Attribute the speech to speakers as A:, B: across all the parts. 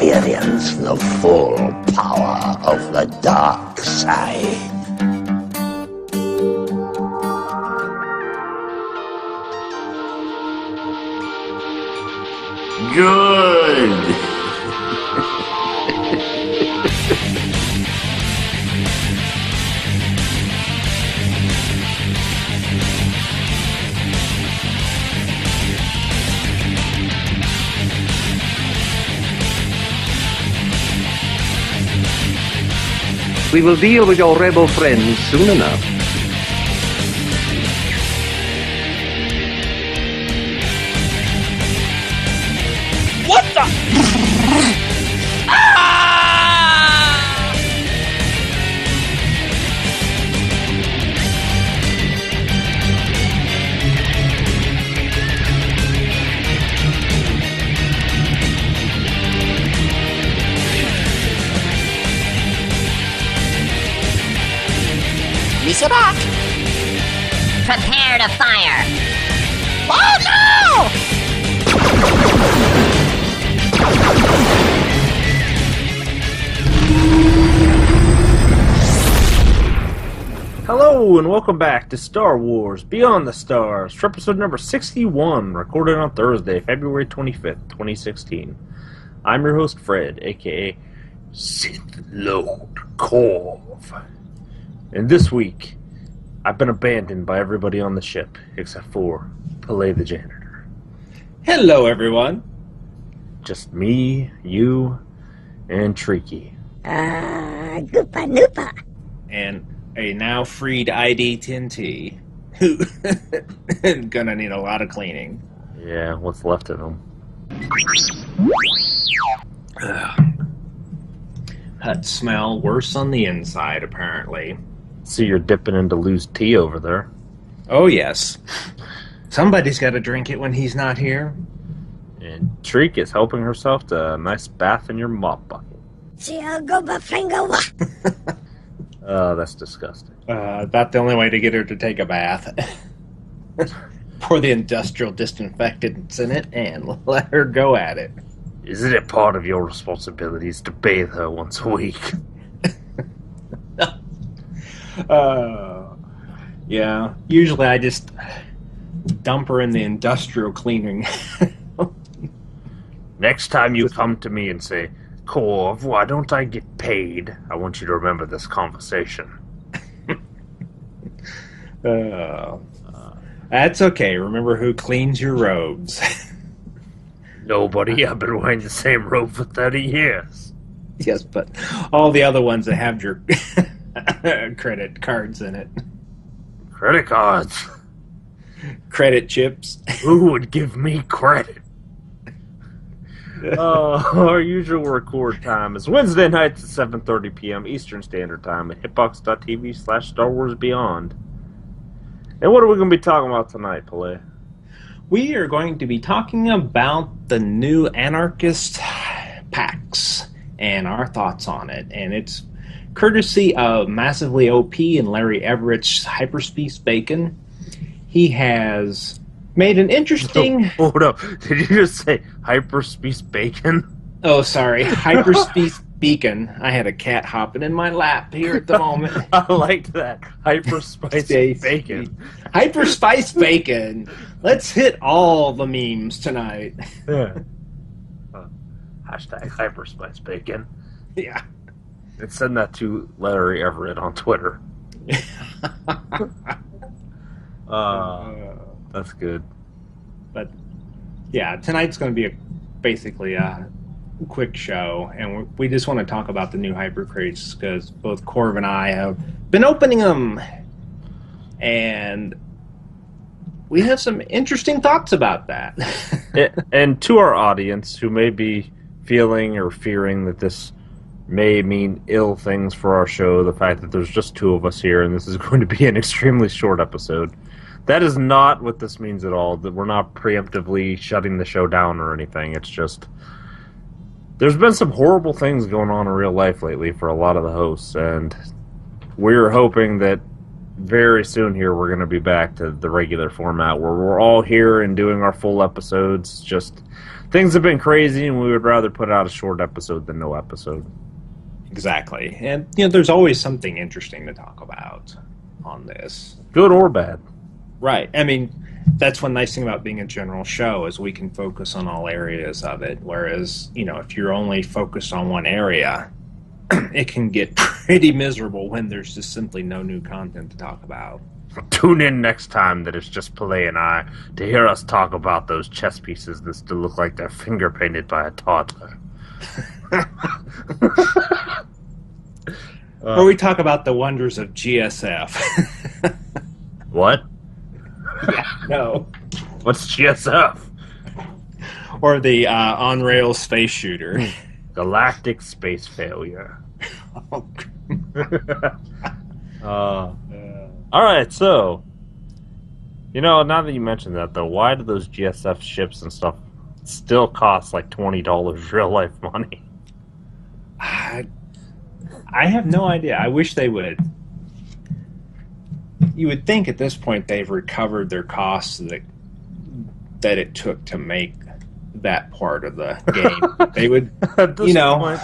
A: experience the full power of the dark side. Good!
B: We will deal with your rebel friends soon enough.
C: What the? Mr. Rock!
D: Prepare to fire!
C: Oh no!
E: Hello and welcome back to Star Wars Beyond the Stars for episode number 61, recorded on Thursday, February 25th, 2016. I'm your host Fred, aka Sith Lord Korv. And this week, I've been abandoned by everybody on the ship, except for Pallais the janitor.
F: Hello, everyone.
E: Just me, you, and Tricky.
D: Goopa Noopa.
F: And a now freed ID-10T, who gonna need a lot of cleaning.
E: Yeah, what's left of him?
F: Hut smell worse on the inside, apparently.
E: See, you're dipping into loose tea over there.
F: Oh, yes. Somebody's got to drink it when he's not here.
E: And Treek is helping herself to a nice bath in your mop bucket. Oh, that's disgusting.
F: About the only way to get her to take a bath. Pour the industrial disinfectants in it and let her go at it.
E: Isn't it part of your responsibilities to bathe her once a week?
F: Yeah. Usually I just dump her in the industrial cleaning.
E: Next time you come to me and say, Korv, why don't I get paid? I want you to remember this conversation.
F: That's okay. Remember who cleans your robes.
E: Nobody. I've been wearing the same robe for 30 years.
F: Yes, but all the other ones that have your credit cards in it.
E: Credit cards?
F: Credit chips.
E: Who would give me credit? Our usual record time is Wednesday nights at 7:30 p.m. Eastern Standard Time at hitbox.tv/StarWarsBeyond. And what are we going to be talking about tonight, Pallais?
F: We are going to be talking about the new Anarchist packs and our thoughts on it. And it's courtesy of Massively OP and Larry Everett's Hyperspice Bacon. He has made an interesting...
E: Hold up. Did you just say Hyperspace Bacon?
F: Oh, sorry. Hyperspace Beacon. I had a cat hopping in my lap here at the moment.
E: I liked that. Hyperspice Bacon.
F: Hyperspice Bacon. Let's hit all the memes tonight.
E: Yeah. Hashtag Hyperspice Bacon.
F: Yeah.
E: And send that to Larry Everett on Twitter. That's good.
F: But yeah, tonight's going to be basically a quick show, and we just want to talk about the new hypercrates because both Korv and I have been opening them, and we have some interesting thoughts about that.
E: And to our audience who may be feeling or fearing that this may mean ill things for our show, the fact that there's just two of us here and this is going to be an extremely short episode, that is not what this means at all. That we're not preemptively shutting the show down or anything. It's just there's been some horrible things going on in real life lately for a lot of the hosts, and we're hoping that very soon here we're going to be back to the regular format where we're all here and doing our full episodes. Just things have been crazy, and we would rather put out a short episode than no episode.
F: Exactly. And, there's always something interesting to talk about on this.
E: Good or bad.
F: Right. I mean, that's one nice thing about being a general show is we can focus on all areas of it. Whereas, if you're only focused on one area, it can get pretty miserable when there's just simply no new content to talk about.
E: Tune in next time that it's just Pallais and I to hear us talk about those chess pieces that still look like they're finger painted by a toddler.
F: Or we talk about the wonders of GSF.
E: What?
F: Yeah, no.
E: What's GSF?
F: Or the on-rails space shooter.
E: Galactic space failure. Alright, so, now that you mentioned that, though, why do those GSF ships and stuff still cost like $20 real-life money?
F: I have no idea. I wish they would. You would think at this point they've recovered their costs that it took to make that part of the game. They would,
E: at this point,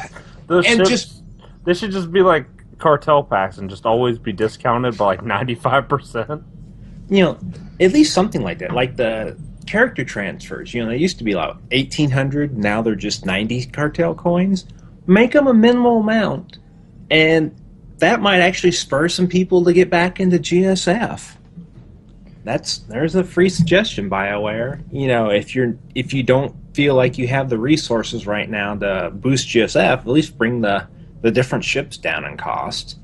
E: those
F: and
E: ships, they should just be like cartel packs and just always be discounted by like 95%.
F: At least something like that. Like the character transfers. They used to be like 1,800. Now they're just 90 cartel coins. Make them a minimal amount, and that might actually spur some people to get back into GSF. There's a free suggestion, BioWare. If you don't feel like you have the resources right now to boost GSF, at least bring the different ships down in cost.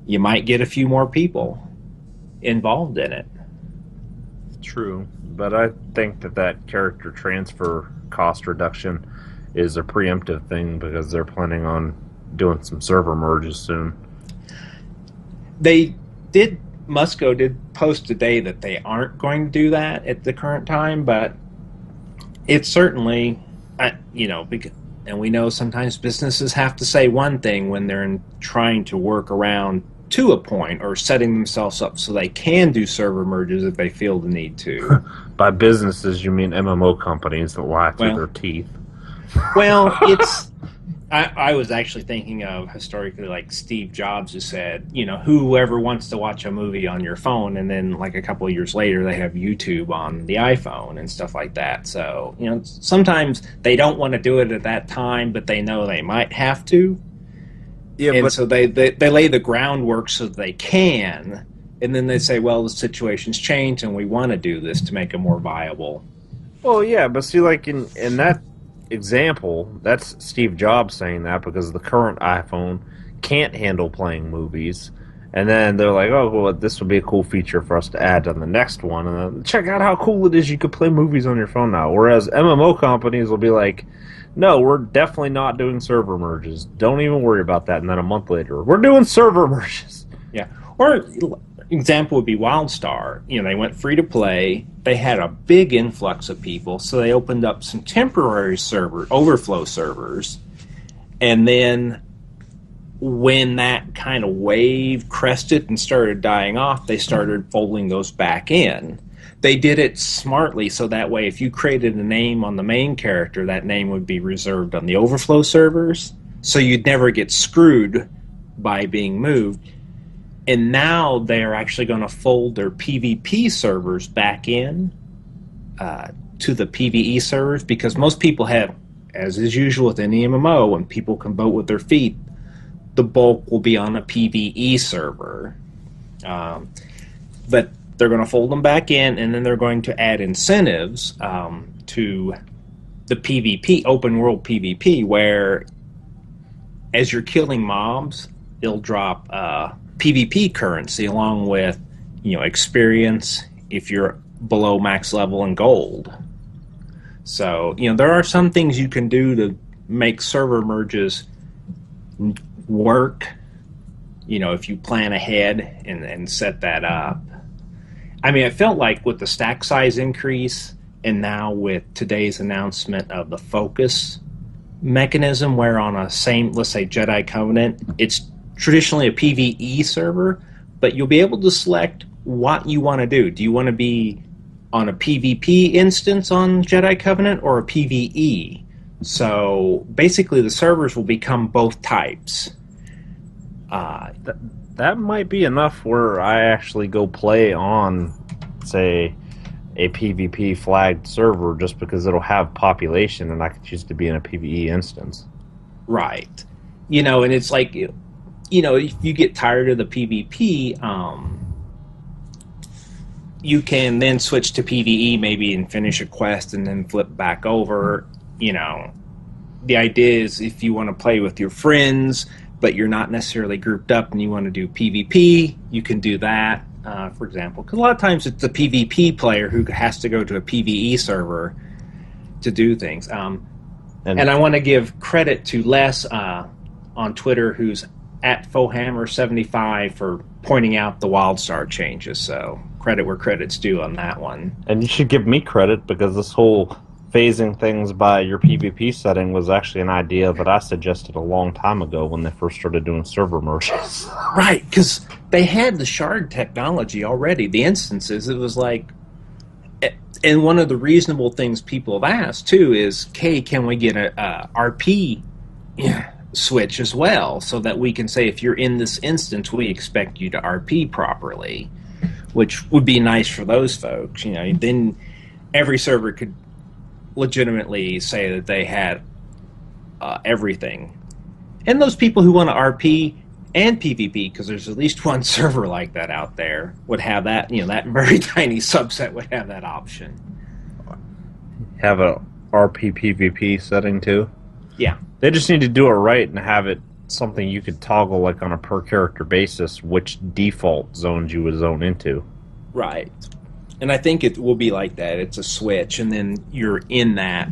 F: You might get a few more people involved in it.
E: True, but I think that character transfer cost reduction is a preemptive thing because they're planning on doing some server merges soon.
F: Musco did post today that they aren't going to do that at the current time, but it's certainly, because, and we know sometimes businesses have to say one thing when they're trying to work around to a point or setting themselves up so they can do server merges if they feel the need to.
E: By businesses, you mean MMO companies that lie through their teeth.
F: Well, I was actually thinking of historically, like Steve Jobs who said, whoever wants to watch a movie on your phone, and then like a couple of years later they have YouTube on the iPhone and stuff like that. So, sometimes they don't want to do it at that time, but they know they might have to. Yeah, and so they lay the groundwork so they can, and then they say, well, the situation's changed and we want to do this to make it more viable.
E: Well, yeah, but see, like in that example, that's Steve Jobs saying that because the current iPhone can't handle playing movies, and then they're like, oh, well, this would be a cool feature for us to add on the next one, and then check out how cool it is you could play movies on your phone now. Whereas MMO companies will be like, no, we're definitely not doing server merges. Don't even worry about that. And then a month later, we're doing server merges.
F: Yeah. Or example would be WildStar. They went free to play. They had a big influx of people, so they opened up some temporary overflow servers. And then when that kind of wave crested and started dying off, they started folding those back in. They did it smartly, so that way if you created a name on the main character, that name would be reserved on the overflow servers, so you'd never get screwed by being moved. And now they're actually going to fold their PvP servers back in to the PvE servers, because most people have, as is usual with any MMO, when people can vote with their feet, the bulk will be on a PvE server. But they're going to fold them back in, and then they're going to add incentives to the PvP, open world PvP, where as you're killing mobs, it'll drop PvP currency along with, experience if you're below max level and gold. So, there are some things you can do to make server merges work, if you plan ahead and set that up. I mean, it felt like with the stack size increase, and now with today's announcement of the focus mechanism, where on a same, let's say, Jedi Covenant, it's traditionally a PvE server, but you'll be able to select what you want to do. Do you want to be on a PvP instance on Jedi Covenant or a PvE? So basically the servers will become both types.
E: That might be enough where I actually go play on, say, a PvP flagged server just because it'll have population and I can choose to be in a PvE instance.
F: Right. And it's like, if you get tired of the PvP, you can then switch to PvE maybe and finish a quest and then flip back over. The idea is if you want to play with your friends, but you're not necessarily grouped up and you want to do PvP, you can do that, for example. Because a lot of times it's the PvP player who has to go to a PvE server to do things. And I want to give credit to Les on Twitter, who's at FoHammer75 for pointing out the WildStar changes. So credit where credit's due on that one.
E: And you should give me credit because this whole phasing things by your PvP setting was actually an idea that I suggested a long time ago when they first started doing server merges.
F: Right, because they had the shard technology already, the instances. It was like, and one of the reasonable things people have asked too is, can we get a RP switch as well, so that we can say if you're in this instance, we expect you to RP properly, which would be nice for those folks. Then every server could legitimately say that they had everything. And those people who want to RP and PvP, because there's at least one server like that out there, would have that, that very tiny subset would have that option.
E: Have a RP PvP setting too?
F: Yeah.
E: They just need to do it right and have it something you could toggle like on a per character basis which default zones you would zone into.
F: Right. And I think it will be like that. It's a switch, and then you're in that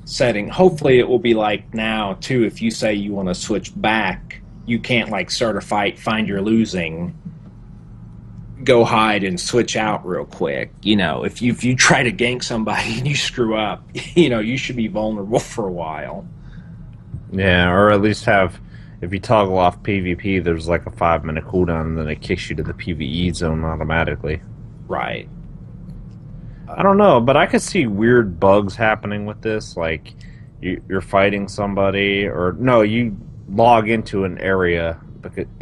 F: setting. Hopefully it will be like now, too, if you say you want to switch back, you can't, like, start a fight, find you're losing, go hide and switch out real quick. If you try to gank somebody and you screw up, you should be vulnerable for a while.
E: Yeah, or at least have... If you toggle off PvP, there's like a 5-minute cooldown, and then it kicks you to the PvE zone automatically.
F: Right.
E: I don't know, but I could see weird bugs happening with this. Like, you're fighting somebody, or... No, you log into an area,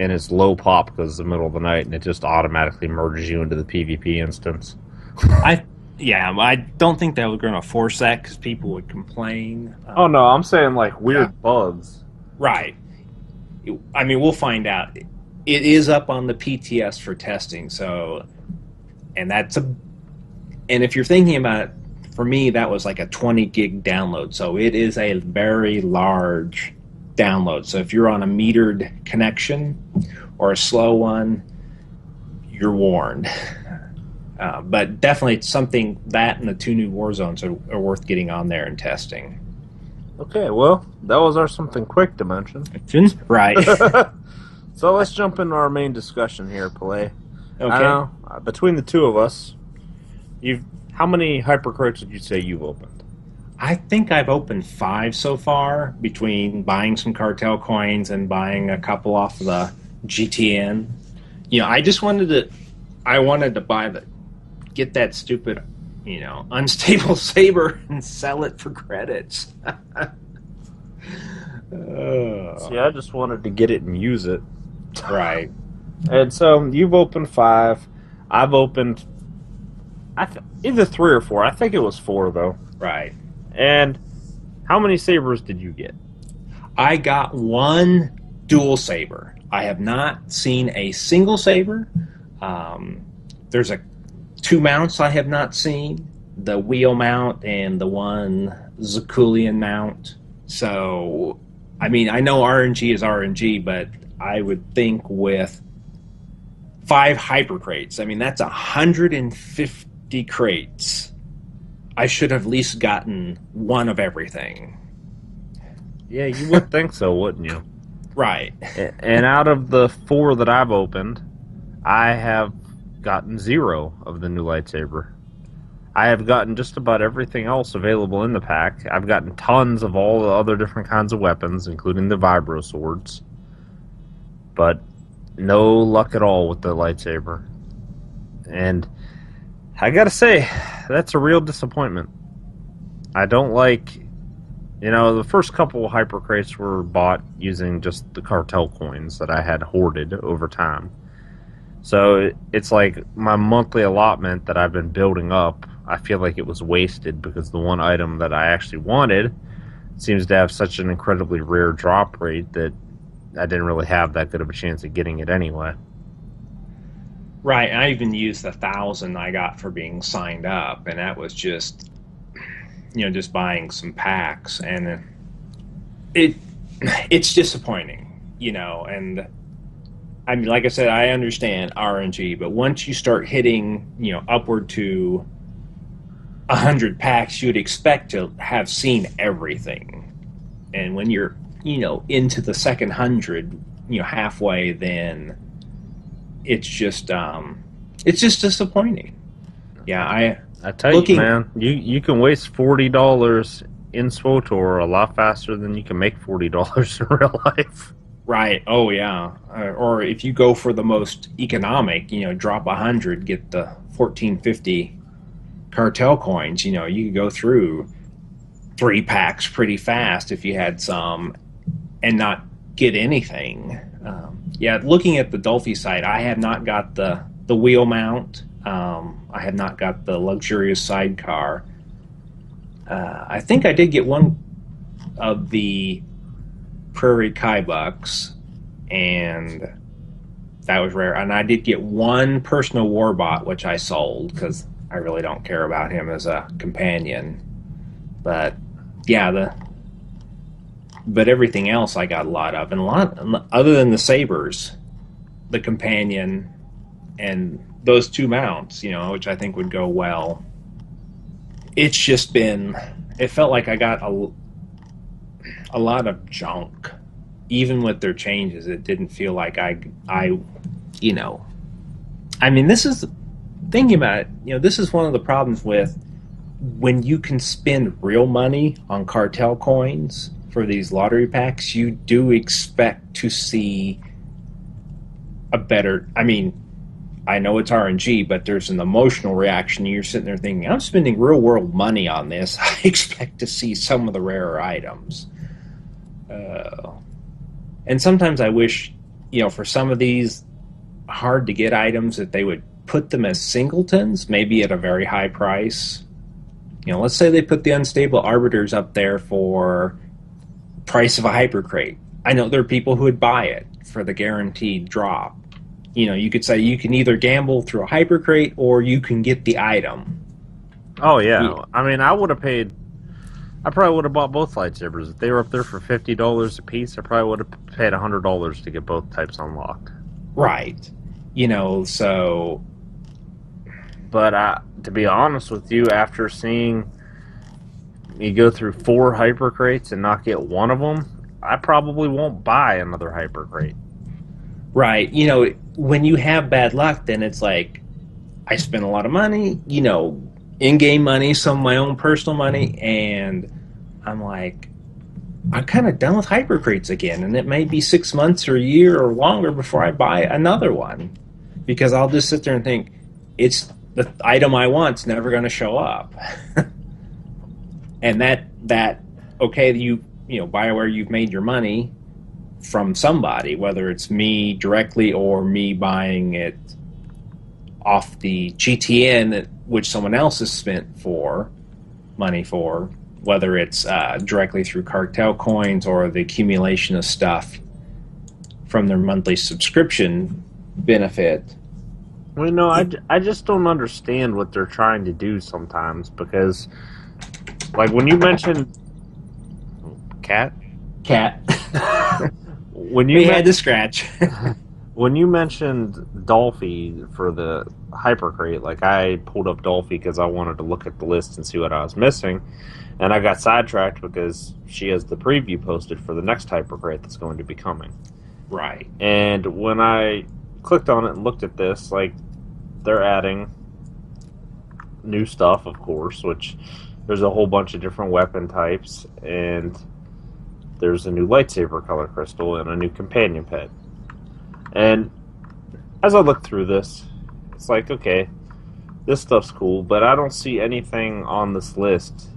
E: and it's low pop because it's the middle of the night, and it just automatically merges you into the PvP instance.
F: I don't think that we're going to force that, because people would complain.
E: Oh, no, I'm saying, like, weird bugs.
F: Right. I mean, we'll find out. It is up on the PTS for testing, so, and if you're thinking about it, for me, that was like a 20 gig download, so it is a very large download. So if you're on a metered connection or a slow one, you're warned. But definitely it's something, that and the 2 new war zones are worth getting on there and testing.
E: Okay, well, that was our something quick to mention.
F: Right.
E: So let's jump into our main discussion here, Pallais.
F: Okay.
E: Between the two of us, how many hypercrates would you say you've opened?
F: I think I've opened 5 so far, between buying some cartel coins and buying a couple off of the GTN. I wanted to get that stupid, unstable saber and sell it for credits.
E: See, I just wanted to get it and use it.
F: Right.
E: And so you've opened 5. I've opened either 3 or 4. I think it was 4, though.
F: Right.
E: And how many sabers did you get?
F: I got 1 dual saber. I have not seen a single saber. There's 2 mounts I have not seen. The wheel mount and the one Zakulian mount. So, I mean, I know RNG is RNG, but I would think with 5 hypercrates, I mean, that's 150 crates. I should have at least gotten 1 of everything.
E: Yeah, you would think so, wouldn't you?
F: Right.
E: And out of the 4 that I've opened, I have gotten 0 of the new lightsaber. I have gotten just about everything else available in the pack. I've gotten tons of all the other different kinds of weapons, including the vibro swords. But no luck at all with the lightsaber. And I gotta say, that's a real disappointment. I don't like... the first couple of hypercrates were bought using just the cartel coins that I had hoarded over time. So it's like my monthly allotment that I've been building up, I feel like it was wasted because the one item that I actually wanted seems to have such an incredibly rare drop rate that I didn't really have that good of a chance at getting it anyway.
F: Right, I even used the 1,000 I got for being signed up, and that was just, just buying some packs, and it's disappointing, and I mean, like I said, I understand RNG, but once you start hitting, upward to 100 packs, you'd expect to have seen everything. And when you're, into the second 100, halfway, then it's just disappointing. Yeah,
E: I tell you, man, you can waste $40 in SWTOR a lot faster than you can make $40 in real life.
F: Right. Oh, yeah. Or if you go for the most economic, drop 100, get the 1450 cartel coins, you could go through 3 packs pretty fast if you had some and not get anything. Looking at the Dolphy site, I have not got the wheel mount. I have not got the luxurious sidecar. I think I did get one of the Prairie Kybucks, and that was rare. And I did get one personal warbot, which I sold because I really don't care about him as a companion. But yeah, but everything else I got a lot of, and a lot other than the sabers, the companion, and those 2 mounts, which I think would go well. It's just been, it felt like I got a lot of junk. Even with their changes, it didn't feel like I mean, this is, thinking about it, this is one of the problems with when you can spend real money on cartel coins for these lottery packs, you do expect to see a better, I mean, I know it's RNG, but there's an emotional reaction. You're sitting there thinking, I'm spending real world money on this. I expect to see some of the rarer items. And sometimes I wish, for some of these hard to get items, that they would put them as singletons, maybe at a very high price. Let's say they put the unstable arbiters up there for price of a hypercrate. I know there are people who would buy it for the guaranteed drop. You could say you can either gamble through a hypercrate or you can get the item.
E: Oh, yeah. I mean, I probably would have bought both lightsabers. If they were up there for $50 a piece, I probably would have paid $100 to get both types unlocked.
F: Right. So...
E: But to be honest with you, after seeing me go through 4 hypercrates and not get one of them, I probably won't buy another hypercrate.
F: Right. When you have bad luck, then it's like, I spent a lot of money, in-game money, some of my own personal money, and I'm like, I'm kind of done with hypercrates again, and it may be 6 months or a year or longer before I buy another one, because I'll just sit there and think, it's the item I want's never going to show up. And that okay, you BioWare, you've made your money from somebody, whether it's me directly or me buying it off the GTN, which someone else has spent money for, whether it's directly through cartel coins or the accumulation of stuff from their monthly subscription benefit.
E: Well, I just don't understand what they're trying to do sometimes, because, like, when you mentioned cat. When you
F: had to scratch.
E: When you mentioned Dolphy for the hypercrate, like, I pulled up Dolphy because I wanted to look at the list and see what I was missing, and I got sidetracked because she has the preview posted for the next hypercrate that's going to be coming.
F: Right.
E: And when I clicked on it and looked at this, like, they're adding new stuff, of course, which there's a whole bunch of different weapon types, and there's a new lightsaber color crystal and a new companion pet. And as I look through this, it's like, okay, this stuff's cool, but I don't see anything on this list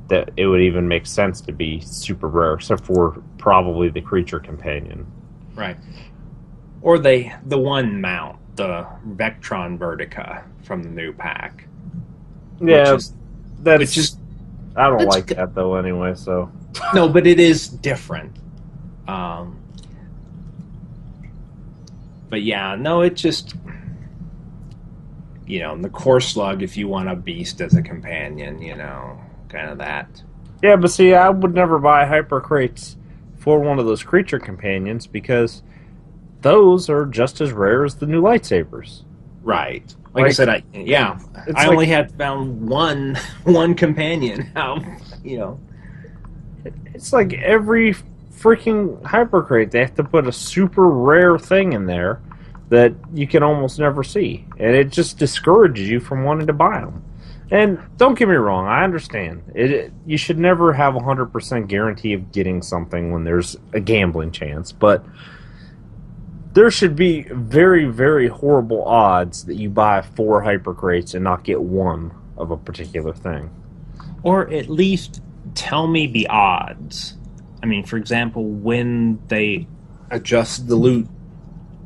E: that it would even make sense to be super rare, except for probably the creature companion.
F: Right. Or the one mount, the Vectron Vertica from the new pack.
E: Yeah,
F: which is
E: I don't like that though anyway, so.
F: No, but it is different. But yeah, no, it just, the core slug, if you want a beast as a companion, kind of that.
E: Yeah, but see, I would never buy hypercrates for one of those creature companions because those are just as rare as the new lightsabers.
F: Right. Like I said, I only had found one companion.
E: It's like every freaking hypercrate, they have to put a super rare thing in there that you can almost never see. And it just discourages you from wanting to buy them. And don't get me wrong, I understand. You should never have a 100% guarantee of getting something when there's a gambling chance. But there should be very, very horrible odds that you buy 4 hypercrates and not get one of a particular thing.
F: Or at least tell me the odds. I mean, for example, when they adjust the loot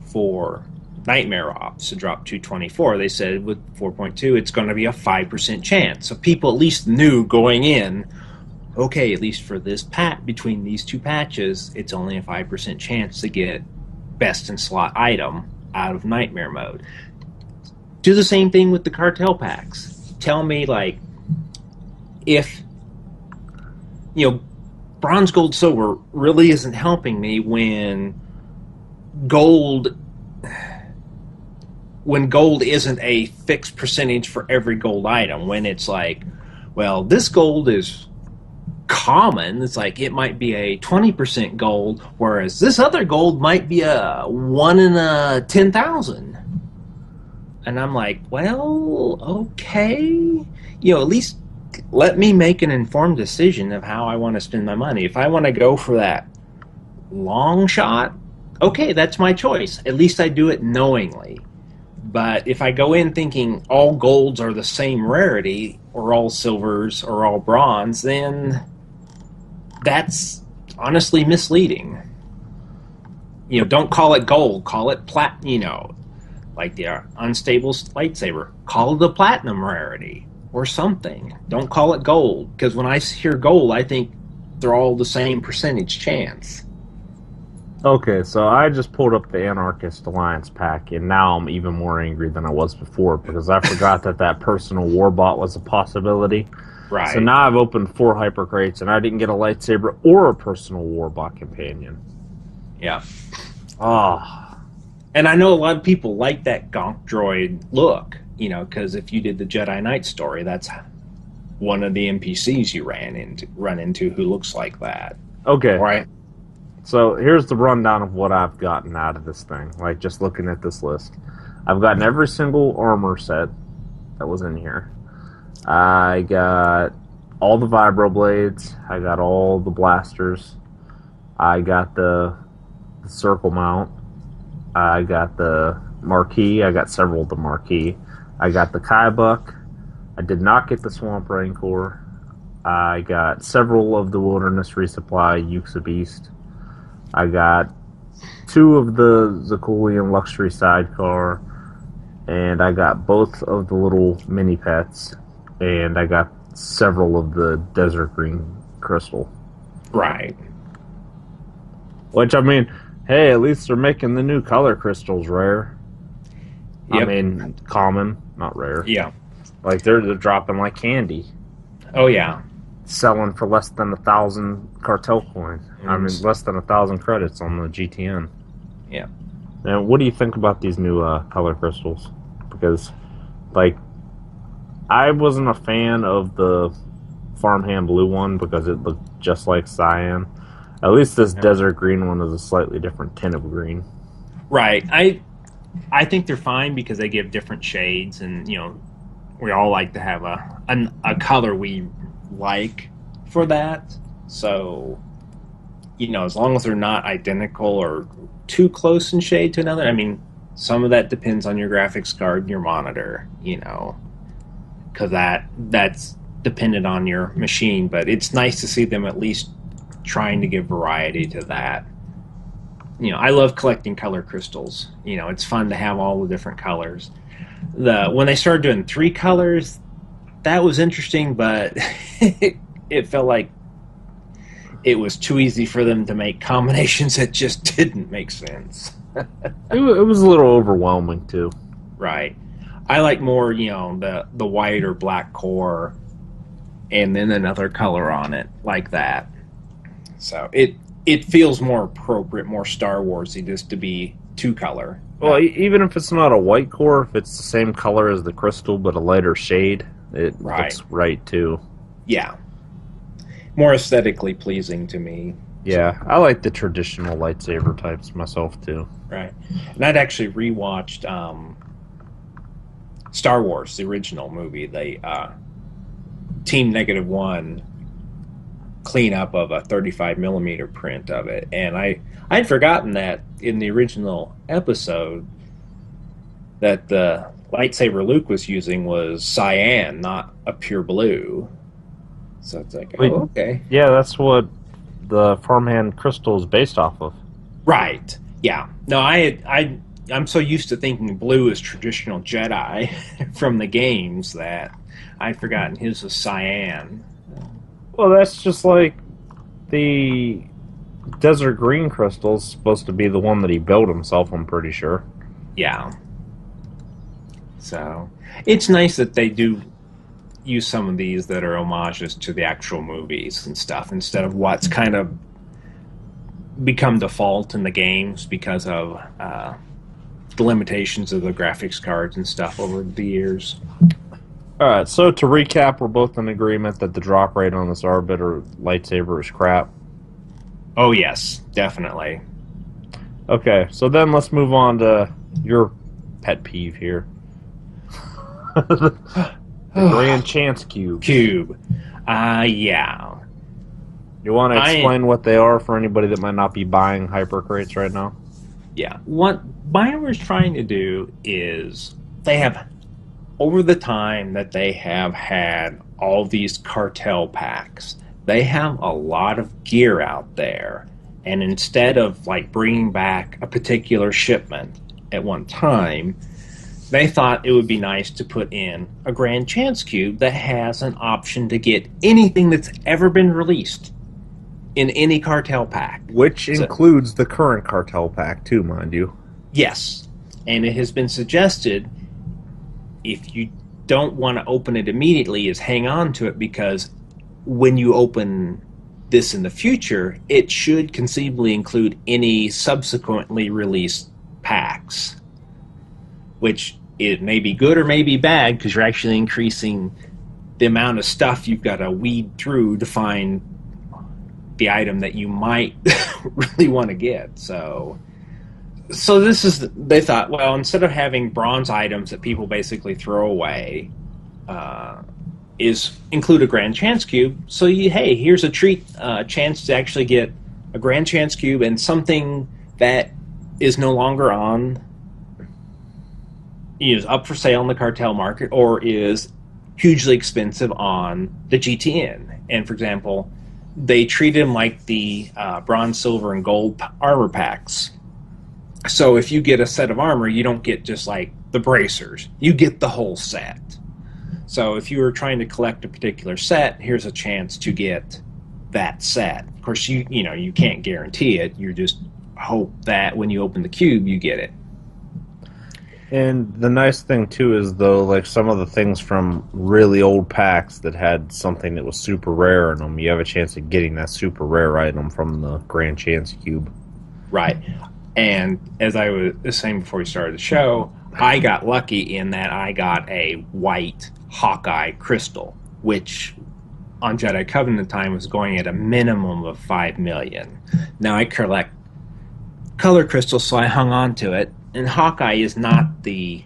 F: for Nightmare Ops to drop 224, they said with 4.2 it's going to be a 5% chance. So people at least knew going in, okay, at least for this between these two patches, it's only a 5% chance to get best in slot item out of Nightmare mode. Do the same thing with the cartel packs. Tell me, like, if bronze, gold, silver really isn't helping me when gold isn't a fixed percentage for every gold item. When it's like, well, this gold is common, it's like it might be a 20% gold, whereas this other gold might be a 1 in 10,000. And I'm like, well, okay, at least let me make an informed decision of how I want to spend my money. If I want to go for that long shot, okay, that's my choice. At least I do it knowingly. But if I go in thinking all golds are the same rarity, or all silvers, or all bronze, then that's honestly misleading. Don't call it gold, call it like the unstable lightsaber, call it a platinum rarity or something. Don't call it gold, because when I hear gold, I think they're all the same percentage chance.
E: Okay, so I just pulled up the Anarchist Alliance pack, and now I'm even more angry than I was before, because I forgot that personal warbot was a possibility.
F: Right.
E: So now I've opened 4 hypercrates, and I didn't get a lightsaber or a personal warbot companion.
F: Yeah.
E: Ah.
F: And I know a lot of people like that Gonk droid look, because if you did the Jedi Knight story, that's one of the NPCs you run into who looks like that.
E: Okay.
F: Right.
E: So here's the rundown of what I've gotten out of this thing, like just looking at this list. I've gotten every single armor set that was in here. I got all the vibroblades. I got all the blasters. I got the circle mount. I got the marquee. I got several of the marquee. I got the Kaibuck. I did not get the Swamp Rancor. I got several of the Wilderness Resupply Ukes of Beast. I got 2 of the Zakulian Luxury Sidecar, and I got both of the little mini pets, and I got several of the Desert Green Crystal.
F: Right.
E: Which, I mean, hey, at least they're making the new color crystals rare. Yep. I mean, common, not rare.
F: Yeah.
E: Like, they're dropping like candy.
F: Oh, yeah.
E: Selling for less than 1,000 cartel coins. I mean, less than 1,000 credits on the GTN.
F: Yeah.
E: Now, what do you think about these new color crystals? Because, like, I wasn't a fan of the farmhand blue one because it looked just like cyan. At least this desert green one is a slightly different tint of green.
F: Right. I think they're fine because they give different shades, and we all like to have a color we like for that. So, as long as they're not identical or too close in shade to another, I mean, Some of that depends on your graphics card and your monitor, you know, because that's dependent on your machine. But it's nice to see them at least trying to give variety to that. You know, I love collecting color crystals. You know, it's fun to have all the different colors. When they started doing 3 colors, that was interesting, but it felt like it was too easy for them to make combinations that just didn't make sense.
E: It was a little overwhelming too.
F: Right. I like more, you know, the white or black core and then another color on it like that. So it feels more appropriate, more Star Warsy just to be 2-color.
E: Well, even if it's not a white core, if it's the same color as the crystal but a lighter shade, it looks right too.
F: Yeah. More aesthetically pleasing to me.
E: Yeah, I like the traditional lightsaber types myself too.
F: Right. And I'd actually rewatched Star Wars, the original movie, the Team -1 cleanup of a 35mm print of it. And I'd forgotten that in the original episode that the lightsaber Luke was using was cyan, not a pure blue. So it's like, oh, okay.
E: Yeah, that's what the farmhand crystal is based off of.
F: Right. Yeah. No, I'm so used to thinking blue is traditional Jedi from the games that I'd forgotten his was cyan.
E: Well, that's just like the desert green crystal is supposed to be the one that he built himself, I'm pretty sure.
F: Yeah. So, it's nice that they do use some of these that are homages to the actual movies and stuff instead of what's kind of become default in the games because of the limitations of the graphics cards and stuff over the years.
E: Alright, so to recap, we're both in agreement that the drop rate on this Arbiter lightsaber is crap.
F: Oh yes, definitely.
E: Okay, so then let's move on to your pet peeve here. The Grand Chance Cube.
F: Yeah.
E: You want to explain what they are for anybody that might not be buying hypercrates right now?
F: Yeah. What BioWare's trying to do is they have, over the time that they have had all these cartel packs, they have a lot of gear out there. And instead of like bringing back a particular shipment at one time, they thought it would be nice to put in a Grand Chance Cube that has an option to get anything that's ever been released in any cartel pack.
E: Which includes the current cartel pack too, mind you.
F: Yes. And it has been suggested, if you don't want to open it immediately, is hang on to it, because when you open this in the future, it should conceivably include any subsequently released packs. Which it may be good or may be bad, because you're actually increasing the amount of stuff you've got to weed through to find the item that you might really want to get. So this is, they thought, well, instead of having bronze items that people basically throw away, is include a Grand Chance Cube. So hey, here's a treat, chance to actually get a Grand Chance Cube and something that is no longer on, is up for sale in the cartel market, or is hugely expensive on the GTN. And for example, they treat them like the bronze, silver, and gold armor packs. So if you get a set of armor, you don't get just like the bracers. You get the whole set. So if you were trying to collect a particular set, here's a chance to get that set. Of course, you can't guarantee it. You just hope that when you open the cube, you get it.
E: And the nice thing too is, though, like some of the things from really old packs that had something that was super rare in them, you have a chance of getting that super rare item from the Grand Chance Cube.
F: Right. And as I was saying before we started the show, I got lucky in that I got a white Hawkeye crystal, which on Jedi Covenant time was going at a minimum of 5 million. Now I collect color crystals, so I hung on to it. And Hawkeye is not the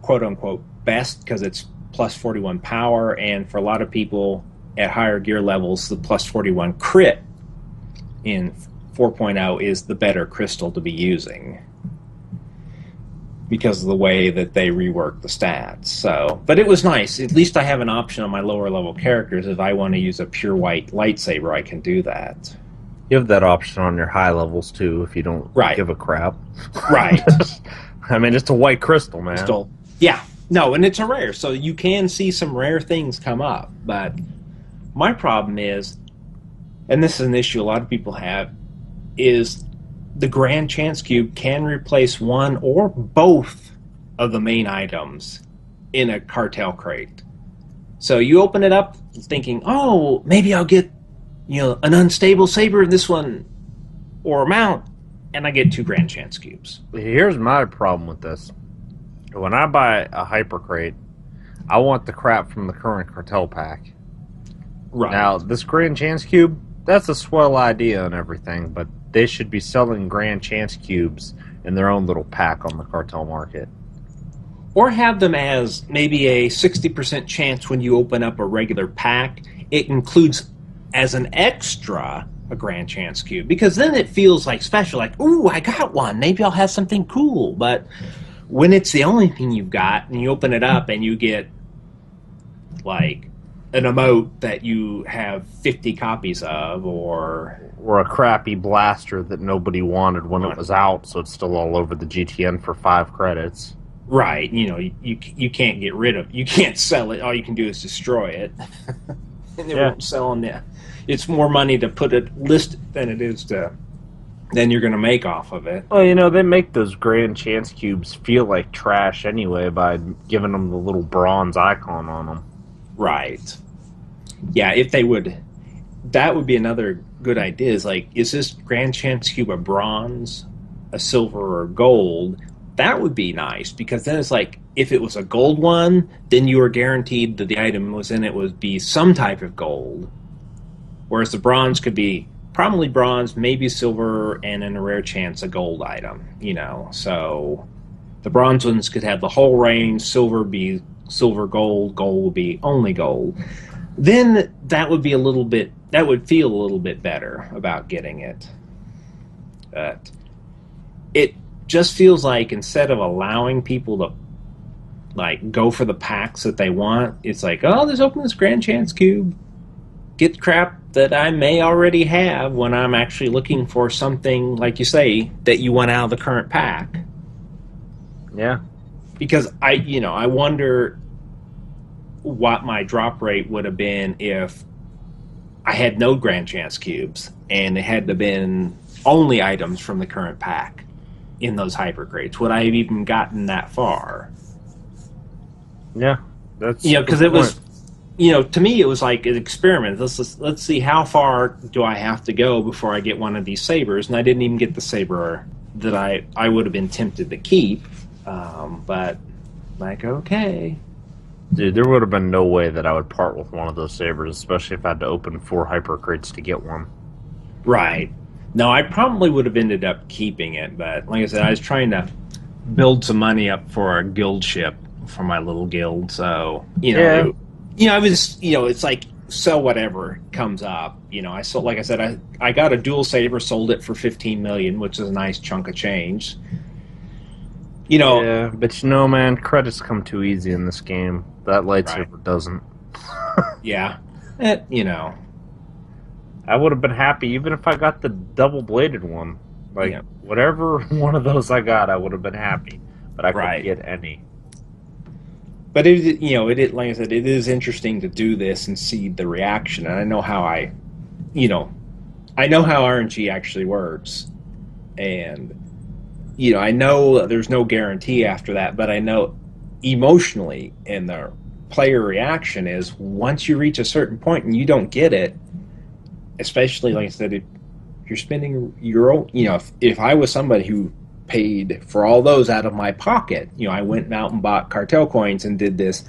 F: quote-unquote best, because it's plus 41 power, and for a lot of people at higher gear levels, the plus 41 crit in 4.0 is the better crystal to be using. because of the way that they rework the stats. So, but it was nice. At least I have an option on my lower level characters. If I want to use a pure white lightsaber, I can do that.
E: You have that option on your high levels too, if you don't give a crap.
F: Right.
E: I mean, it's a white crystal, man.
F: Yeah. No, and it's a rare, so you can see some rare things come up. But my problem is, and this is an issue a lot of people have, is the Grand Chance Cube can replace one or both of the main items in a cartel crate. So you open it up thinking, oh, maybe I'll get, an unstable saber in this one or a mount, and I get 2 Grand Chance Cubes.
E: Here's my problem with this. When I buy a hyper crate, I want the crap from the current cartel pack.
F: Right.
E: Now, this Grand Chance Cube, that's a swell idea and everything, but they should be selling Grand Chance Cubes in their own little pack on the cartel market.
F: Or have them as maybe a 60% chance when you open up a regular pack. It includes as an extra a Grand Chance Cube, because then it feels like special, like, ooh, I got one. Maybe I'll have something cool. But when it's the only thing you've got and you open it up and you get like an emote that you have 50 copies of, or
E: a crappy blaster that nobody wanted when it was out, so it's still all over the GTN for 5 credits.
F: Right, you can't get rid of it. You can't sell it. All you can do is destroy it. And it won't sell on there. It's more money to put it listed than it is than you're going to make off of it.
E: Well, they make those Grand Chance Cubes feel like trash anyway by giving them the little bronze icon on them.
F: Right. Yeah, if they would, that would be another good idea. Is like, is this Grand Chance Cube a bronze, a silver, or gold? That would be nice, because then it's like, if it was a gold one, then you were guaranteed that the item was in it would be some type of gold. Whereas the bronze could be probably bronze, maybe silver, and in a rare chance a gold item, So the bronze ones could have the whole range, silver be silver, gold would be only gold. Then that would feel a little bit better about getting it. But it just feels like, instead of allowing people to like go for the packs that they want, it's like, oh, let's open this Grand Chance Cube, get crap that I may already have when I'm actually looking for something, like you say, that you want out of the current pack.
E: Yeah.
F: Because I wonder what my drop rate would have been if I had no Grand Chance Cubes and it had to have been only items from the current pack in those hyper crates. Would I have even gotten that far?
E: Yeah, that's
F: because it was, to me it was like an experiment. Let's see how far do I have to go before I get one of these sabers, and I didn't even get the saber that I would have been tempted to keep. But like, okay.
E: Dude, there would have been no way that I would part with one of those sabers, especially if I had to open 4 hyper crates to get one.
F: Right. No, I probably would have ended up keeping it, but like I said, I was trying to build some money up for a guild ship for my little guild, so I was, it's like, sell whatever comes up. I sold, like I said, I got a dual saber, sold it for 15 million, which is a nice chunk of change.
E: Yeah, but man, credits come too easy in this game. That lightsaber doesn't.
F: Yeah.
E: I would have been happy even if I got the double-bladed one. Whatever one of those I got, I would have been happy. But I couldn't get any.
F: But it like I said, it is interesting to do this and see the reaction. And I know how I know how RNG actually works. And I know there's no guarantee after that, but I know emotionally, and the player reaction is, once you reach a certain point and you don't get it, especially, like I said, if you're spending your own, if I was somebody who paid for all those out of my pocket, I went out and bought cartel coins and did this,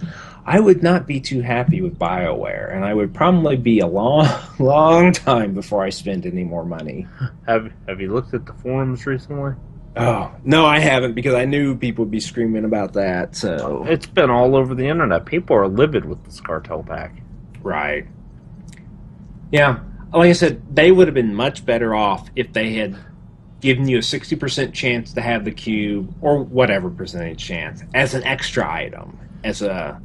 F: I would not be too happy with BioWare, and I would probably be a long time before I spend any more money.
E: Have you looked at the forums recently?
F: Oh, no, I haven't, because I knew people would be screaming about that, so...
E: It's been all over the internet. People are livid with this cartel pack.
F: Right. Yeah. Like I said, they would have been much better off if they had giving you a 60% chance to have the cube, or whatever percentage chance, as an extra item, as a,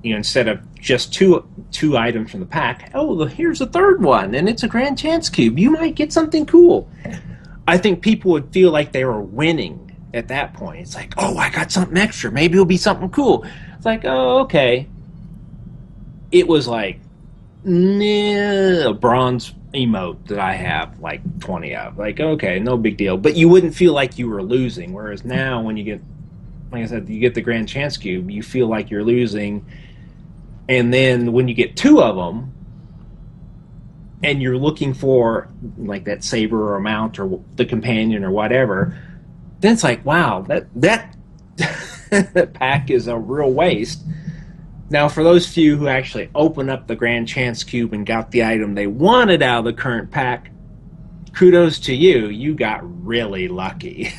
F: instead of just two items from the pack. Oh, here's a third one, and it's a grand chance cube. You might get something cool. I think people would feel like they were winning at that point. It's like, oh, I got something extra. Maybe it'll be something cool. It's like, oh, okay. It was like a bronze emote that I have like 20 of. Like, okay, no big deal. But you wouldn't feel like you were losing. Whereas now, when you get, like I said, you get the grand chance cube, you feel like you're losing. And then when you get two of them, and you're looking for like that saber or mount or the companion or whatever, then it's like, wow, that pack is a real waste. Now, for those few who actually opened up the Grand Chance Cube and got the item they wanted out of the current pack, kudos to you. You got really lucky.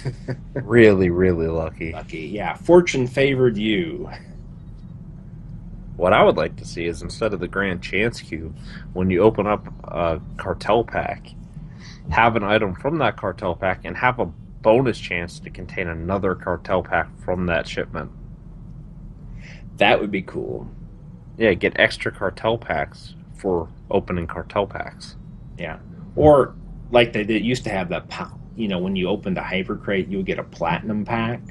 E: Really, really lucky.
F: Lucky, yeah. Fortune favored you.
E: What I would like to see is, instead of the Grand Chance Cube, when you open up a cartel pack, have an item from that cartel pack and have a bonus chance to contain another cartel pack from that shipment.
F: That would be cool.
E: Yeah, get extra cartel packs for opening cartel packs.
F: Yeah. Or, like they did, used to have that, when you opened a hypercrate, you would get a platinum pack.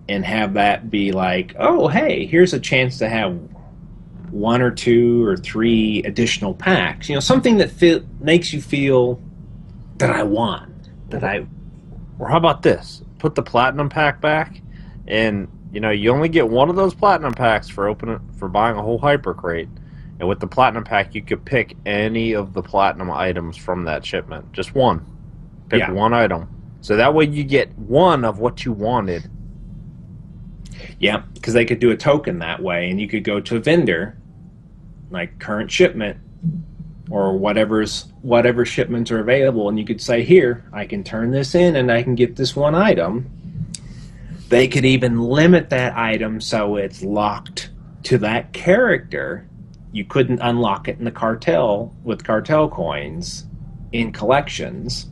F: And have that be like, oh, hey, here's a chance to have 1 or 2 or 3 additional packs. Something that makes you feel that I won.
E: Or how about this? Put the platinum pack back, and you only get one of those platinum packs for buying a whole hypercrate. And with the platinum pack, you could pick any of the platinum items from that shipment. Just one. Pick one item. So that way you get one of what you wanted.
F: Yeah, because they could do a token that way, and you could go to a vendor, like current shipment, or whatever shipments are available, and you could say, here, I can turn this in and I can get this one item. They could even limit that item so it's locked to that character. You couldn't unlock it in the cartel with cartel coins in collections,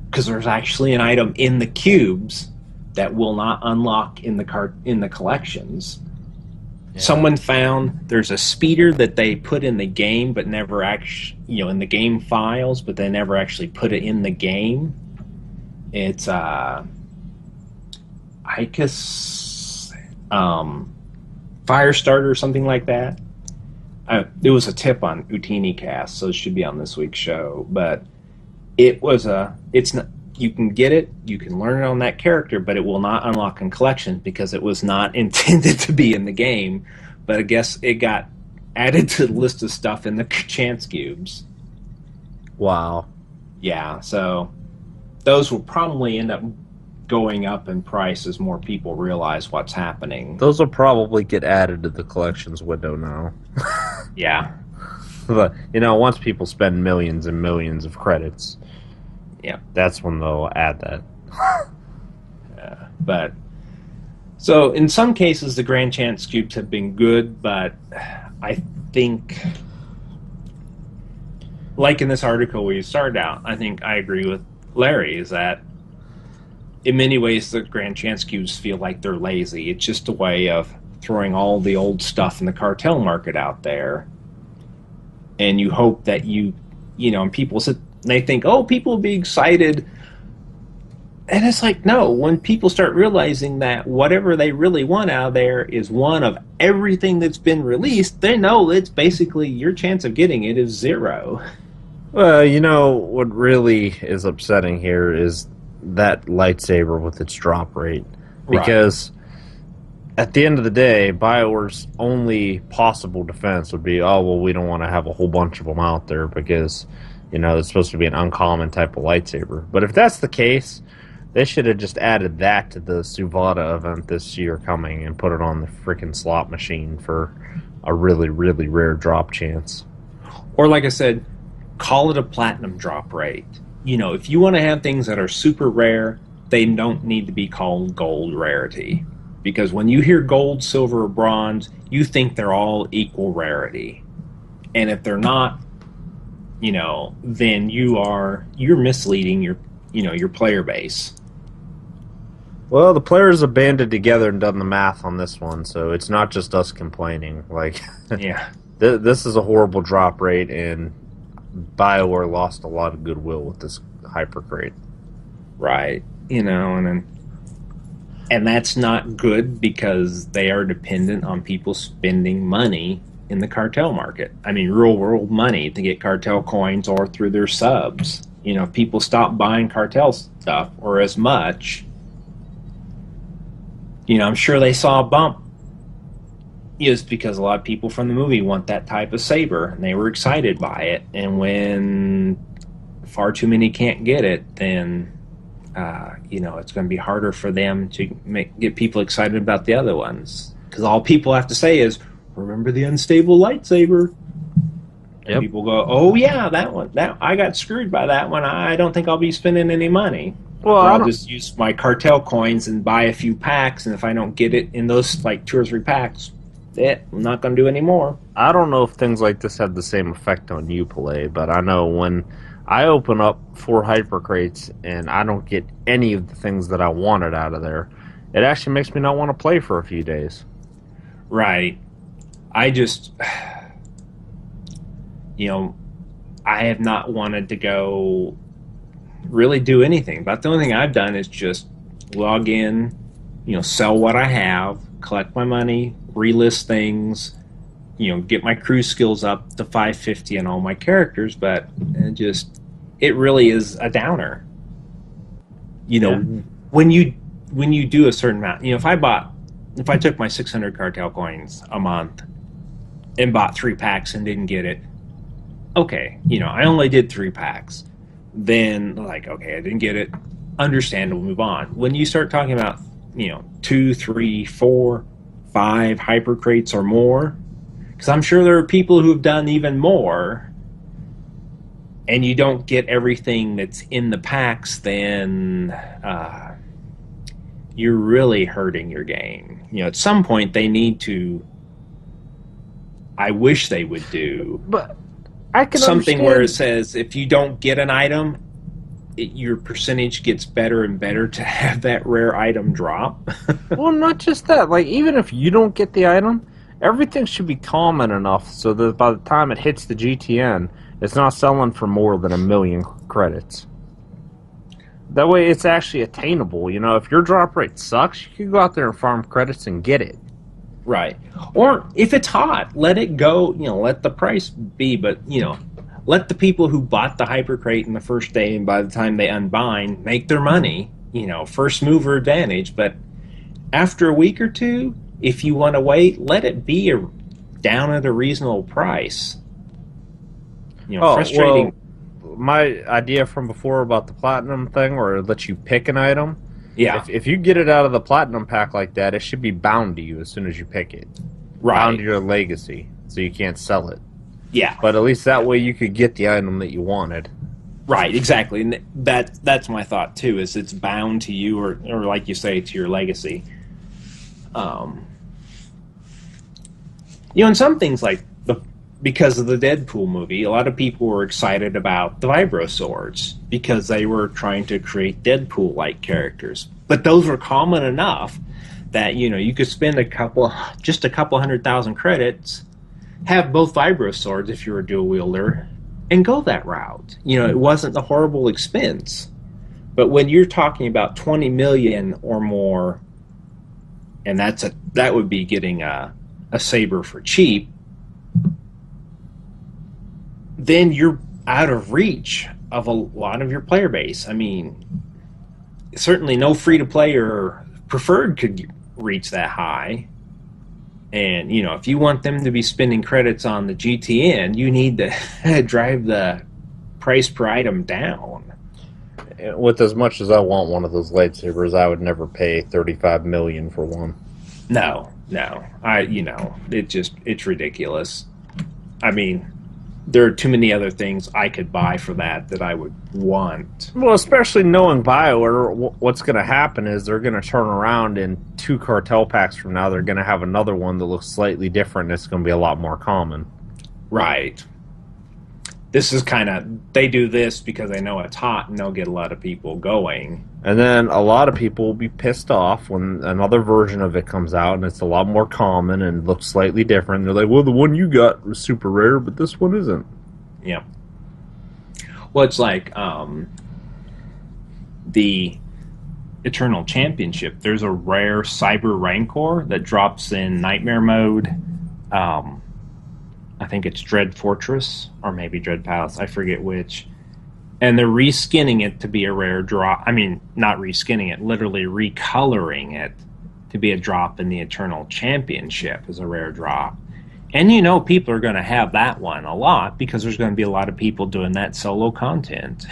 F: because there's actually an item in the cubes that will not unlock in the collections. Yeah. Someone found there's a speeder that they put in the game, but never actually, in the game files, but they never actually put it in the game. It's Icus Firestarter or something like that. It was a tip on Utini Cast, so it should be on this week's show. But it's not. You can get it, you can learn it on that character, but it will not unlock in collection because it was not intended to be in the game. But I guess it got added to the list of stuff in the chance cubes.
E: Wow.
F: Yeah, so those will probably end up going up in price as more people realize what's happening.
E: Those will probably get added to the collections window now.
F: Yeah.
E: But, once people spend millions and millions of credits,
F: yeah,
E: that's when they'll add that.
F: But so in some cases the Grand Chance cubes have been good, but I think, like in this article where you started out, I think I agree with Larry, is that in many ways the Grand Chance cubes feel like they're lazy. It's just a way of throwing all the old stuff in the cartel market out there, and you hope that and people sit. They think, oh, people will be excited. And it's like, no, when people start realizing that whatever they really want out there is one of everything that's been released, they know it's basically your chance of getting it is 0.
E: Well, what really is upsetting here is that lightsaber with its drop rate. Because at the end of the day, BioWare's only possible defense would be, oh, well, we don't want to have a whole bunch of them out there because it's supposed to be an uncommon type of lightsaber. But if that's the case, they should have just added that to the Suvada event this year coming and put it on the freaking slot machine for a really, really rare drop chance.
F: Or like I said, call it a platinum drop rate. If you want to have things that are super rare, they don't need to be called gold rarity. Because when you hear gold, silver, or bronze, you think they're all equal rarity. And if they're not, then you're misleading your player base.
E: Well, the players have banded together and done the math on this one, so it's not just us complaining. Like,
F: Yeah.
E: this is a horrible drop rate, and BioWare lost a lot of goodwill with this hypercrate.
F: Right. And that's not good because they are dependent on people spending money in the cartel market. I mean, real world money to get cartel coins or through their subs. If people stop buying cartel stuff or as much, I'm sure they saw a bump. It's because a lot of people from the movie want that type of saber, and they were excited by it. And when far too many can't get it, then it's going to be harder for them to get people excited about the other ones. Because all people have to say is, "Remember the unstable lightsaber?" And
E: Yep.
F: people go, "Oh yeah, that one. That I got screwed by that one. I don't think I'll be spending any money."
E: Well,
F: Or
E: I
F: I'll
E: don't-
F: just use my cartel coins and buy a few packs, and if I don't get it in those like 2 or 3 packs, I'm not going to do any more.
E: I don't know if things like this have the same effect on you, Pallais, but I know when I open up 4 hypercrates and I don't get any of the things that I wanted out of there, it actually makes me not want to play for a few days.
F: Right. I just, I have not wanted to go really do anything. But the only thing I've done is just log in, sell what I have, collect my money, relist things, get my crew skills up to 550 on all my characters. But it really is a downer. When you do a certain amount, if I took my 600 cartel coins a month and bought 3 packs and didn't get it, okay, I only did 3 packs. Then, okay, I didn't get it. Understandable, move on. When you start talking about, 2, 3, 4, 5 hypercrates or more, because I'm sure there are people who have done even more, and you don't get everything that's in the packs, then you're really hurting your game. At some point they need to. I wish they would do.
E: But I can
F: Something
E: understand.
F: where it says if you don't get an item, your percentage gets better and better to have that rare item drop.
E: Well, not just that. Like, even if you don't get the item, everything should be common enough so that by the time it hits the GTN, it's not selling for more than 1 million credits. That way it's actually attainable. If your drop rate sucks, you can go out there and farm credits and get it.
F: Right. Or if it's hot, let it go, let the price be, but, let the people who bought the hypercrate in the first day and by the time they unbind make their money, first mover advantage. But after a week or two, if you want to wait, let it be down at a reasonable price. Frustrating.
E: Well, my idea from before about the platinum thing where it lets you pick an item,
F: Yeah.
E: if you get it out of the platinum pack like that, it should be bound to you as soon as you pick it. Bound to
F: Right.
E: your legacy, so you can't sell it.
F: Yeah.
E: But at least that way you could get the item that you wanted.
F: Right, exactly. And that's my thought too, is it's bound to you or like you say, to your legacy. And some things like because of the Deadpool movie, a lot of people were excited about the Vibro swords because they were trying to create Deadpool-like characters. But those were common enough that you could spend a couple 100,000 credits, have both Vibro swords if you're a dual wielder, and go that route. It wasn't a horrible expense. But when you're talking about 20 million or more, and that would be getting a saber for cheap, then you're out of reach of a lot of your player base. I mean, certainly no free-to-play or preferred could reach that high. And, if you want them to be spending credits on the GTN, you need to drive the price per item down.
E: With as much as I want one of those lightsabers, I would never pay 35 million for one.
F: No. It's ridiculous. I mean, there are too many other things I could buy for that I would want.
E: Well, especially knowing BioWare, what's going to happen is they're going to turn around in 2 cartel packs from now. They're going to have another one that looks slightly different. It's going to be a lot more common.
F: Right. this is kind of, they do this because they know it's hot and they'll get a lot of people going.
E: And then a lot of people will be pissed off when another version of it comes out and it's a lot more common and looks slightly different. They're like, well, the one you got was super rare, but this one isn't.
F: Yeah. Well, it's like the Eternal Championship. There's a rare Cyber Rancor that drops in Nightmare mode. I think it's Dread Fortress or maybe Dread Palace. I forget which. And they're reskinning it to be a rare drop. I mean, not reskinning it, literally recoloring it to be a drop in the Eternal Championship as a rare drop. And you know people are going to have that one a lot because there's going to be a lot of people doing that solo content.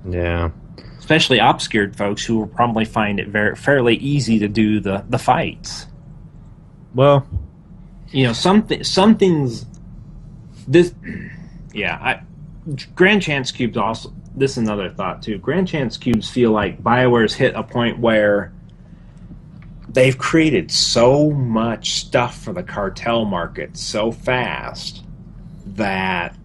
E: Yeah.
F: Especially obscured folks who will probably find it fairly easy to do the fights.
E: Well,
F: you know, something's this. Yeah, Grand Chance Cubes also. This is another thought too. Grand Chance Cubes feel like BioWare's hit a point where they've created so much stuff for the cartel market so fast that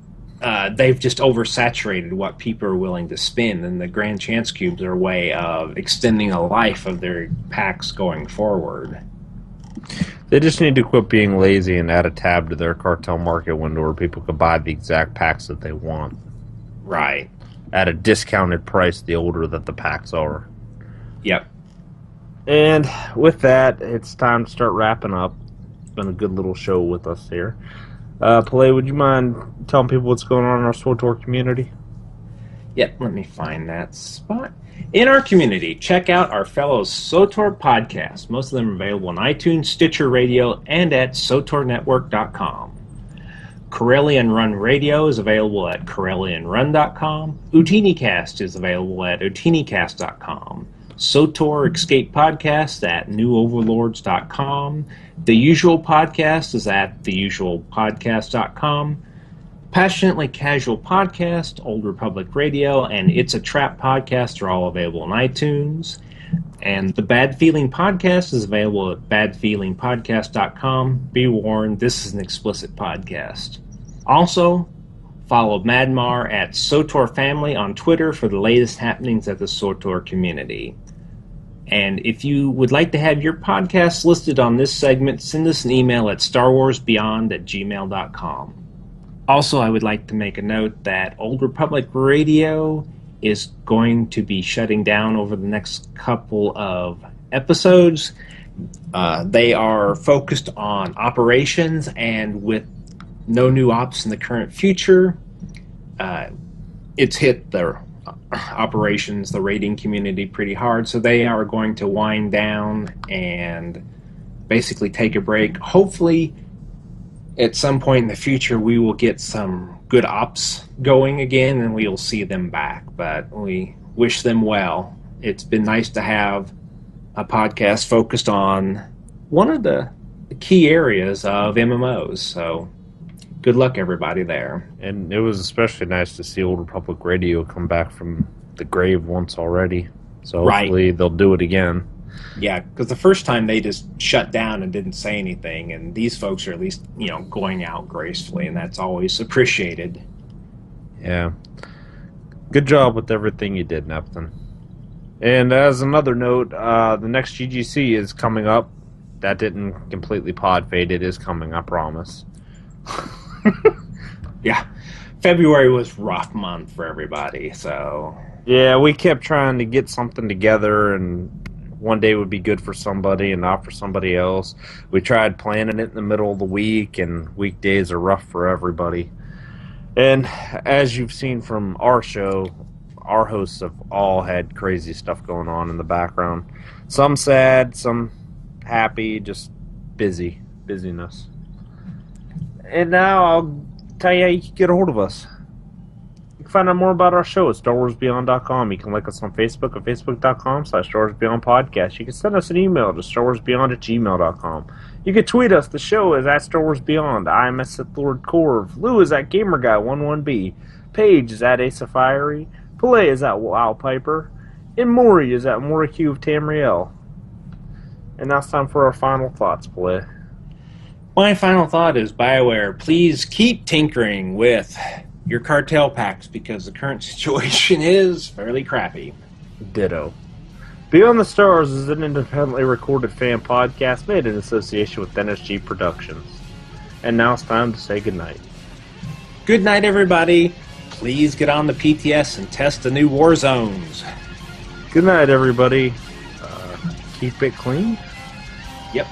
F: they've just oversaturated what people are willing to spend, and the Grand Chance Cubes are a way of extending the life of their packs going forward.
E: They just need to quit being lazy and add a tab to their cartel market window where people could buy the exact packs that they want.
F: Right.
E: At a discounted price the older that the packs are.
F: Yep.
E: And with that, it's time to start wrapping up. It's been a good little show with us here. Pallais, would you mind telling people what's going on in our SWTOR community?
F: Yep, let me find that spot. In our community, check out our fellow SWTOR podcasts. Most of them are available on iTunes, Stitcher Radio, and at SWTORnetwork.com. Corellian Run Radio is available at CorellianRun.com. UtiniCast is available at UtiniCast.com. SWTOR Escape Podcast at NewOverlords.com. The Usual Podcast is at TheUsualPodcast.com. Passionately Casual Podcast, Old Republic Radio, and It's a Trap Podcast are all available on iTunes. And the Bad Feeling Podcast is available at badfeelingpodcast.com. Be warned, this is an explicit podcast. Also, follow Madmar at SWTOR Family on Twitter for the latest happenings at the SWTOR community. And if you would like to have your podcast listed on this segment, send us an email at StarWarsBeyond@gmail.com. Also, I would like to make a note that Old Republic Radio is going to be shutting down over the next couple of episodes. They are focused on operations, and with no new ops in the current future, it's hit their operations, the raiding community pretty hard, so they are going to wind down and basically take a break. Hopefully, at some point in the future, we will get some good ops going again, and we'll see them back. But we wish them well. It's been nice to have a podcast focused on one of the key areas of MMOs. So good luck, everybody, there.
E: And it was especially nice to see Old Republic Radio come back from the grave once already. So hopefully they'll do it again.
F: Yeah, because the first time they just shut down and didn't say anything, and these folks are at least, going out gracefully, and that's always appreciated.
E: Yeah. Good job with everything you did, Neptune. And as another note, the next GGC is coming up. That didn't completely pod fade. It is coming, I promise.
F: Yeah. February was rough month for everybody, so...
E: Yeah, we kept trying to get something together, and one day would be good for somebody and not for somebody else. We tried planning it in the middle of the week, and weekdays are rough for everybody. And as you've seen from our show, our hosts have all had crazy stuff going on in the background. Some sad, some happy, just busyness. And now I'll tell you how you can get a hold of us. You can find out more about our show at StarWarsBeyond.com. You can like us on Facebook at Facebook.com/StarWarsBeyondPodcast. You can send us an email to StarWarsBeyond@gmail.com. You can tweet us. The show is at StarWarsBeyond. I'm at Lord Korv. Lou is at GamerGuy11B. Paige is at Asa Fiery. Pallais is at Wowpiper. And Maury is at Moriq of Tamriel. And now it's time for our final thoughts, Pallais.
F: My final thought is, BioWare, please keep tinkering with your cartel packs because the current situation is fairly crappy.
E: Ditto. Beyond the Stars is an independently recorded fan podcast made in association with NSG Productions. And now it's time to say goodnight.
F: Good night, everybody. Please get on the PTS and test the new war zones.
E: Good night, everybody. Keep it clean.
F: Yep.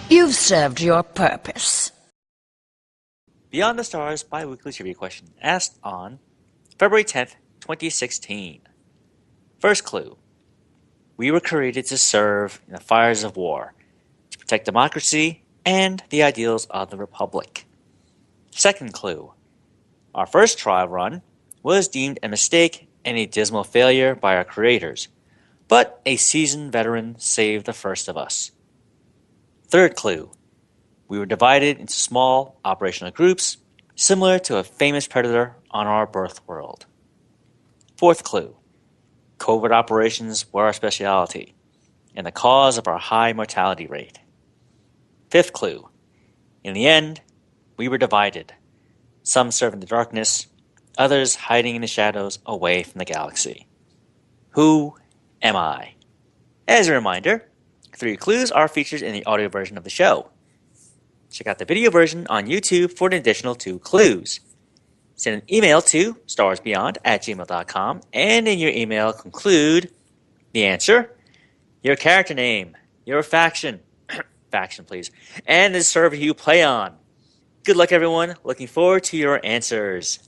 D: You've served your purpose.
G: Beyond the Stars bi-weekly trivia question asked on February 10th, 2016. First clue. We were created to serve in the fires of war, to protect democracy and the ideals of the Republic. Second clue. Our first trial run was deemed a mistake and a dismal failure by our creators, but a seasoned veteran saved the first of us. Third clue. We were divided into small operational groups, similar to a famous predator on our birth world. Fourth clue. Covert operations were our specialty, and the cause of our high mortality rate. Fifth clue. In the end, we were divided. Some serve in the darkness, others hiding in the shadows away from the galaxy. Who am I? As a reminder, 3 clues are featured in the audio version of the show. Check out the video version on YouTube for an additional 2 clues. Send an email to StarWarsBeyond@gmail.com and in your email conclude the answer, your character name, your faction, faction please, and the server you play on. Good luck everyone, looking forward to your answers.